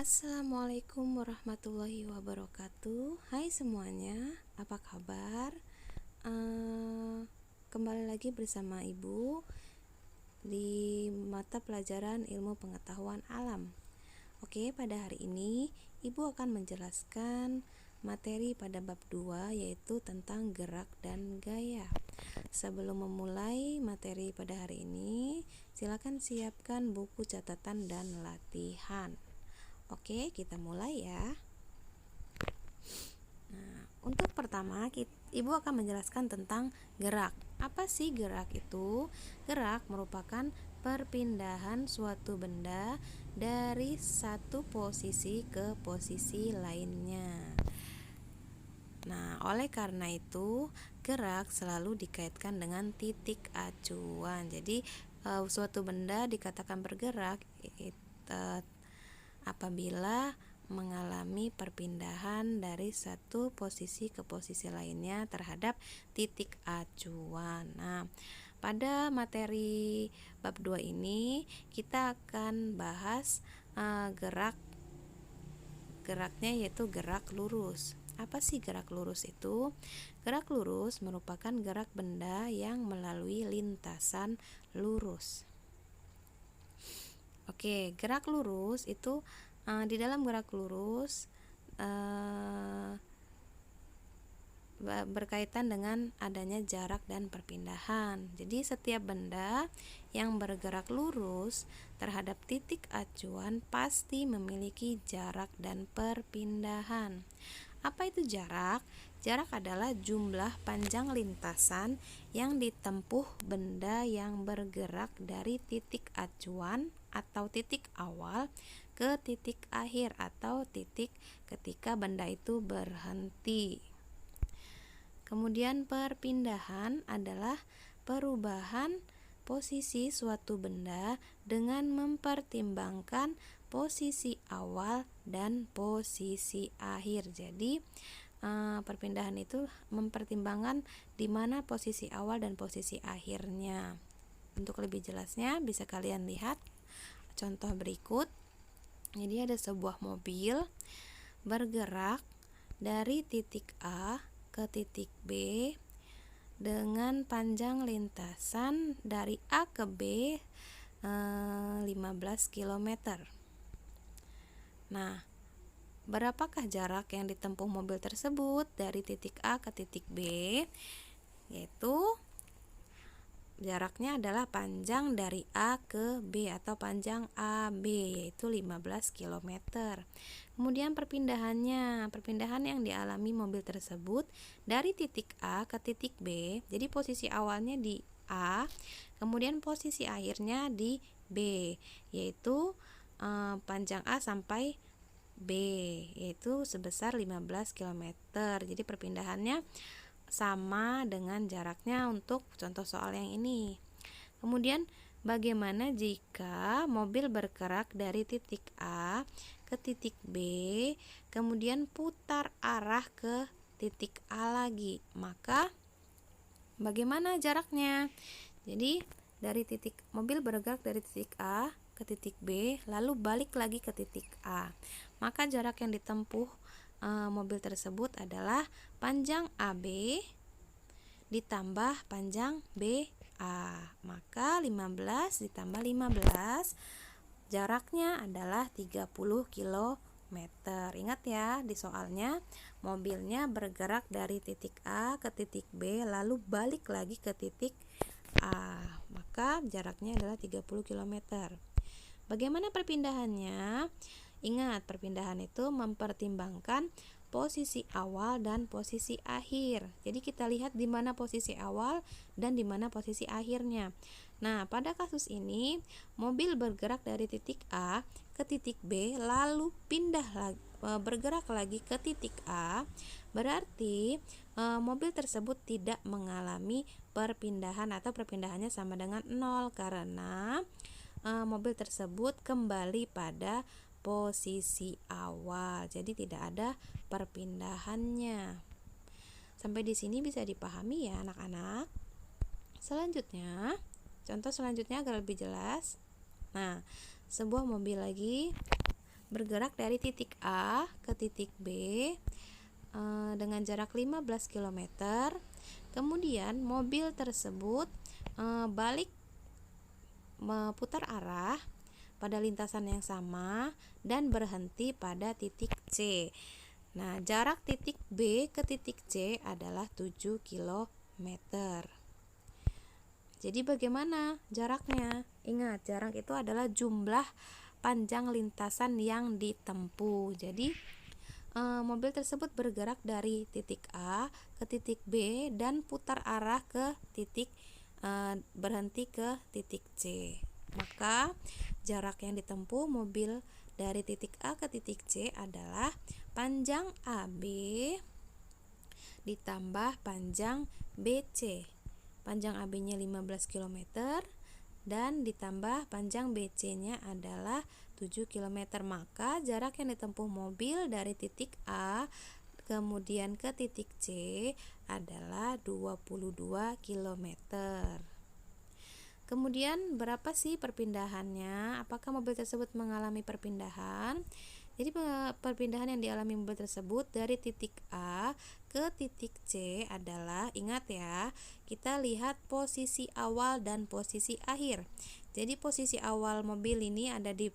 Assalamualaikum warahmatullahi wabarakatuh. Hai semuanya, apa kabar? Kembali lagi bersama Ibu di mata pelajaran ilmu pengetahuan alam. Oke, pada hari ini Ibu akan menjelaskan materi pada bab 2, yaitu tentang gerak dan gaya. Sebelum memulai materi pada hari ini, silakan siapkan buku catatan dan latihan. Oke, kita mulai ya. Nah, untuk pertama, Ibu akan menjelaskan tentang gerak. Apa sih gerak itu? Gerak merupakan perpindahan suatu benda dari satu posisi ke posisi lainnya. Nah, oleh karena itu, gerak selalu dikaitkan dengan titik acuan. Jadi, suatu benda dikatakan bergerak apabila mengalami perpindahan dari satu posisi ke posisi lainnya terhadap titik acuan. Nah, pada materi bab 2 ini kita akan bahas geraknya, yaitu gerak lurus. Apa sih gerak lurus itu? Gerak lurus merupakan gerak benda yang melalui lintasan lurus. Oke, gerak lurus itu di dalam gerak lurus berkaitan dengan adanya jarak dan perpindahan. Jadi setiap benda yang bergerak lurus terhadap titik acuan pasti memiliki jarak dan perpindahan. Apa itu jarak? Jarak adalah jumlah panjang lintasan yang ditempuh benda yang bergerak dari titik acuan atau titik awal ke titik akhir atau titik ketika benda itu berhenti. Kemudian perpindahan adalah perubahan posisi suatu benda dengan mempertimbangkan posisi awal dan posisi akhir. Jadi perpindahan itu mempertimbangkan di mana posisi awal dan posisi akhirnya. Untuk lebih jelasnya bisa kalian lihat contoh berikut. Jadi ada sebuah mobil bergerak dari titik A ke titik B dengan panjang lintasan dari A ke B 15 km. Nah, berapakah jarak yang ditempuh mobil tersebut dari titik A ke titik B? Yaitu jaraknya adalah panjang dari A ke B atau panjang AB, yaitu 15 km. Kemudian perpindahan yang dialami mobil tersebut dari titik A ke titik B. Jadi posisi awalnya di A, kemudian posisi akhirnya di B, yaitu panjang A sampai B, yaitu sebesar 15 km. Jadi perpindahannya sama dengan jaraknya untuk contoh soal yang ini. Kemudian bagaimana jika mobil bergerak dari titik A ke titik B, kemudian putar arah ke titik A lagi? Maka bagaimana jaraknya? Jadi mobil bergerak dari titik A ke titik B, lalu balik lagi ke titik A. Maka jarak yang ditempuh mobil tersebut adalah panjang AB ditambah panjang BA. Maka 15 ditambah 15 jaraknya adalah 30 km. Ingat ya, di soalnya mobilnya bergerak dari titik A ke titik B lalu balik lagi ke titik A. Maka jaraknya adalah 30 km. Bagaimana perpindahannya? Ingat, perpindahan itu mempertimbangkan posisi awal dan posisi akhir. Jadi kita lihat di mana posisi awal dan di mana posisi akhirnya. Nah, pada kasus ini mobil bergerak dari titik A ke titik B lalu bergerak lagi ke titik A. Berarti mobil tersebut tidak mengalami perpindahan atau perpindahannya sama dengan 0 karena mobil tersebut kembali pada posisi awal. Jadi tidak ada perpindahannya. Sampai di sini bisa dipahami ya anak-anak. Contoh selanjutnya agar lebih jelas. Nah, sebuah mobil lagi bergerak dari titik A ke titik B dengan jarak 15 km. Kemudian mobil tersebut balik memutar arah pada lintasan yang sama dan berhenti pada titik C. Nah, jarak titik B ke titik C adalah 7 km. Jadi bagaimana jaraknya? Ingat, jarak itu adalah jumlah panjang lintasan yang ditempuh. Jadi mobil tersebut bergerak dari titik A ke titik B dan putar arah ke titik berhenti ke titik C. Maka jarak yang ditempuh mobil dari titik A ke titik C adalah panjang AB ditambah panjang BC. Panjang AB-nya 15 km dan ditambah panjang BC-nya adalah 7 km. Maka jarak yang ditempuh mobil dari titik A kemudian ke titik C adalah 22 km. Kemudian berapa sih perpindahannya? Apakah mobil tersebut mengalami perpindahan? Jadi perpindahan yang dialami mobil tersebut dari titik A ke titik C adalah, ingat ya, kita lihat posisi awal dan posisi akhir. Jadi posisi awal mobil ini ada di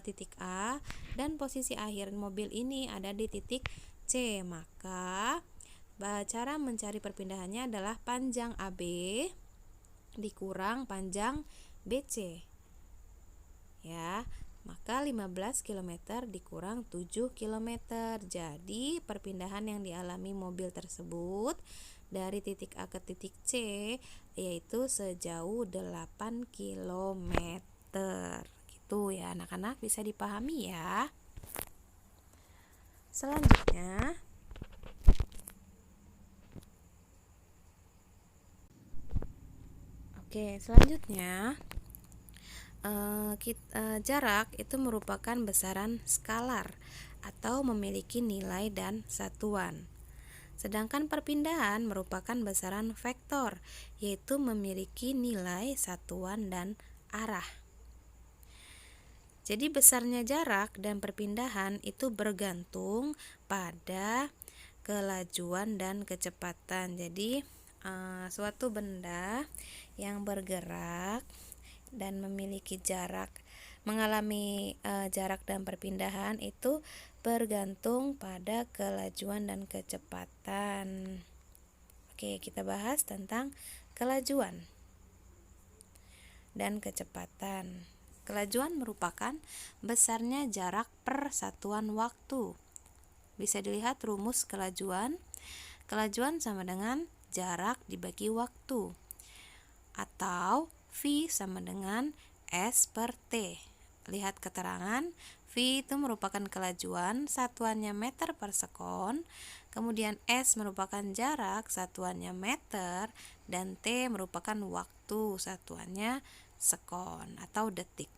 titik A dan posisi akhir mobil ini ada di titik C. Maka cara mencari perpindahannya adalah panjang AB dikurang panjang BC. Ya. Maka 15 km dikurang 7 km. Jadi perpindahan yang dialami mobil tersebut dari titik A ke titik C yaitu sejauh 8 km. Gitu ya anak-anak, bisa dipahami ya. Selanjutnya jarak itu merupakan besaran skalar atau memiliki nilai dan satuan. Sedangkan perpindahan merupakan besaran vektor, yaitu memiliki nilai satuan dan arah. Jadi besarnya jarak dan perpindahan itu bergantung pada kelajuan dan kecepatan. Jadi suatu benda yang bergerak dan memiliki jarak, mengalami jarak dan perpindahan itu bergantung pada kelajuan dan kecepatan. Oke, kita bahas tentang kelajuan dan kecepatan. Kelajuan merupakan besarnya jarak per satuan waktu. Bisa dilihat rumus kelajuan. Kelajuan sama dengan jarak dibagi waktu, atau V sama dengan S per T. Lihat keterangan, V itu merupakan kelajuan, satuannya meter per sekon. Kemudian S merupakan jarak, satuannya meter. Dan T merupakan waktu, satuannya sekon atau detik.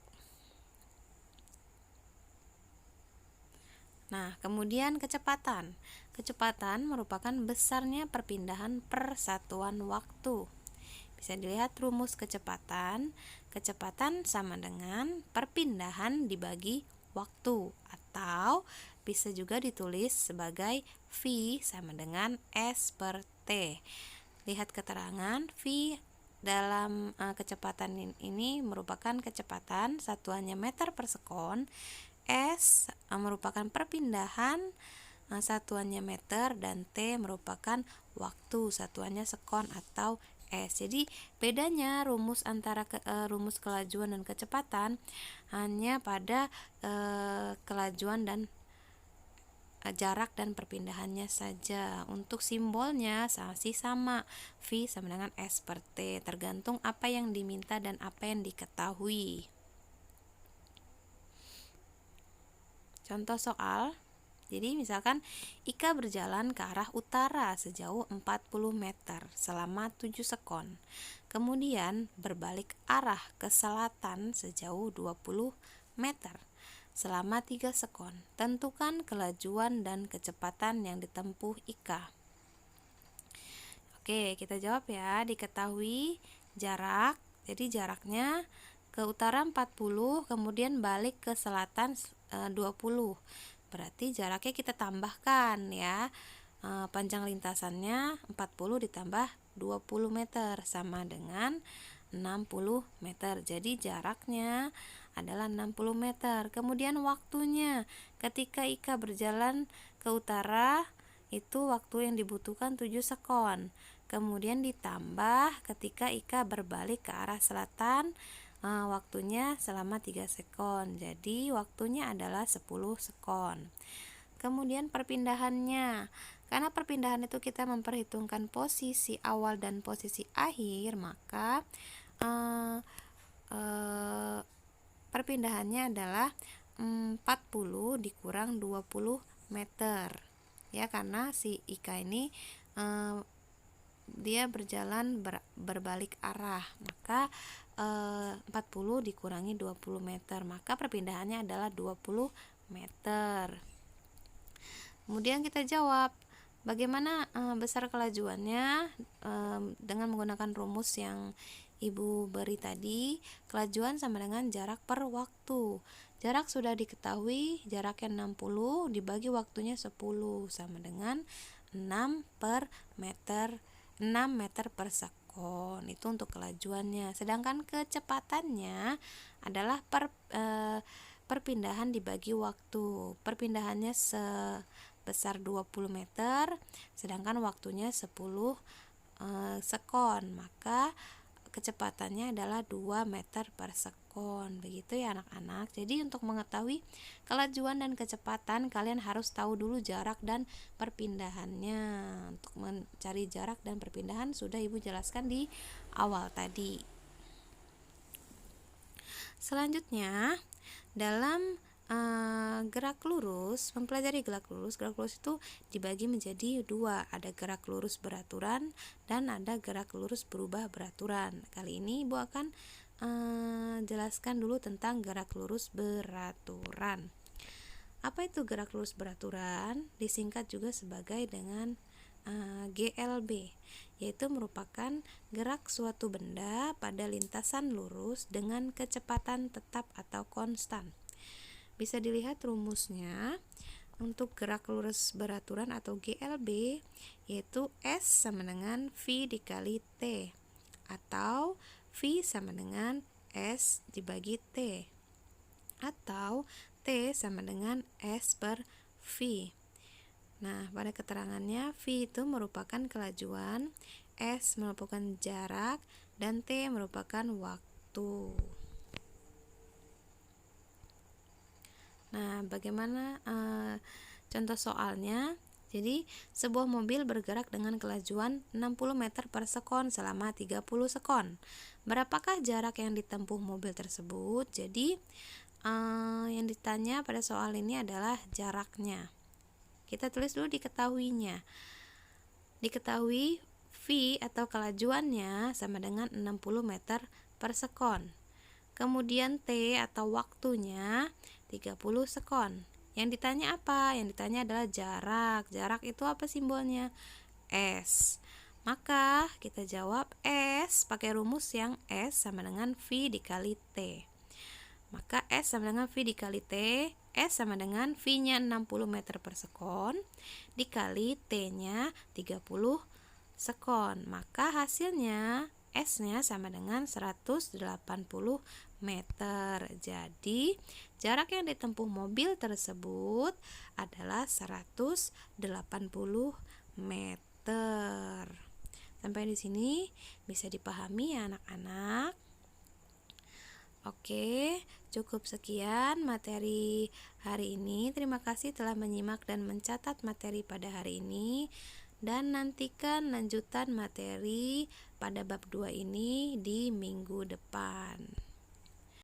Nah, kemudian kecepatan. Kecepatan merupakan besarnya perpindahan per satuan waktu. Bisa dilihat rumus kecepatan. Kecepatan sama dengan perpindahan dibagi waktu, atau bisa juga ditulis sebagai V sama dengan S per T. Lihat keterangan, V dalam kecepatan ini merupakan kecepatan, satuannya meter per sekon. S merupakan perpindahan, satuannya meter, dan T merupakan waktu, satuannya sekon atau S. Jadi bedanya rumus antara rumus kelajuan dan kecepatan hanya pada kelajuan dan jarak dan perpindahannya saja. Untuk simbolnya masih sama, V sama dengan S per T, tergantung apa yang diminta dan apa yang diketahui. Contoh soal. Jadi misalkan Ika berjalan ke arah utara sejauh 40 meter selama 7 sekon. Kemudian berbalik arah ke selatan sejauh 20 meter selama 3 sekon. Tentukan kelajuan dan kecepatan yang ditempuh Ika. Oke, kita jawab ya. Diketahui jarak. Jadi jaraknya ke utara 40, kemudian balik ke selatan 20. Berarti jaraknya kita tambahkan ya. Panjang lintasannya 40 ditambah 20 meter sama dengan 60 meter. Jadi jaraknya adalah 60 meter. Kemudian waktunya ketika Ika berjalan ke utara itu waktu yang dibutuhkan 7 sekon. Kemudian ditambah ketika Ika berbalik ke arah selatan, waktunya selama 3 sekon. Jadi waktunya adalah 10 sekon. Kemudian perpindahannya, karena perpindahan itu kita memperhitungkan posisi awal dan posisi akhir, maka perpindahannya adalah 40 dikurang 20 meter ya, karena si Ika ini dia berjalan berbalik arah, maka 40 dikurangi 20 meter, maka perpindahannya adalah 20 meter. Kemudian kita jawab bagaimana besar kelajuannya dengan menggunakan rumus yang Ibu beri tadi. Kelajuan sama dengan jarak per waktu. Jarak sudah diketahui, jaraknya 60 dibagi waktunya 10 sama dengan 6 meter per sekon. Itu untuk kelajuannya. Sedangkan kecepatannya adalah perpindahan dibagi waktu. Perpindahannya sebesar 20 meter, sedangkan waktunya 10 sekon, maka kecepatannya adalah 2 meter per sekon. Begitu ya anak-anak. Jadi untuk mengetahui kelajuan dan kecepatan, kalian harus tahu dulu jarak dan perpindahannya. Untuk mencari jarak dan perpindahan sudah Ibu jelaskan di awal tadi. Selanjutnya, dalam gerak lurus, mempelajari gerak lurus itu dibagi menjadi dua, ada gerak lurus beraturan dan ada gerak lurus berubah beraturan. Kali ini Ibu akan jelaskan dulu tentang gerak lurus beraturan. Apa itu gerak lurus beraturan? Disingkat juga sebagai dengan GLB, yaitu merupakan gerak suatu benda pada lintasan lurus dengan kecepatan tetap atau konstan. Bisa dilihat rumusnya untuk gerak lurus beraturan atau GLB, yaitu S sama dengan V dikali T, atau V sama dengan S dibagi T, atau T sama dengan S per V. Nah, pada keterangannya V itu merupakan kelajuan, S merupakan jarak, dan T merupakan waktu. Nah, bagaimana contoh soalnya? Jadi, sebuah mobil bergerak dengan kelajuan 60 meter per sekon selama 30 sekon. Berapakah jarak yang ditempuh mobil tersebut? Jadi, yang ditanya pada soal ini adalah jaraknya. Kita tulis dulu diketahuinya. Diketahui V atau kelajuannya sama dengan 60 meter per sekon. Kemudian T atau waktunya 30 sekon. Yang ditanya apa? Yang ditanya adalah jarak. Jarak itu apa simbolnya? S. Maka kita jawab S pakai rumus yang S sama dengan V dikali T. Maka S sama dengan V dikali T. S sama dengan V-nya 60 meter per sekon dikali T-nya 30 sekon. Maka hasilnya S-nya sama dengan 180 meter. Jadi, jarak yang ditempuh mobil tersebut adalah 180 meter. Sampai di sini bisa dipahami ya anak-anak? Oke, cukup sekian materi hari ini. Terima kasih telah menyimak dan mencatat materi pada hari ini. Dan nantikan lanjutan materi pada bab 2 ini di minggu depan.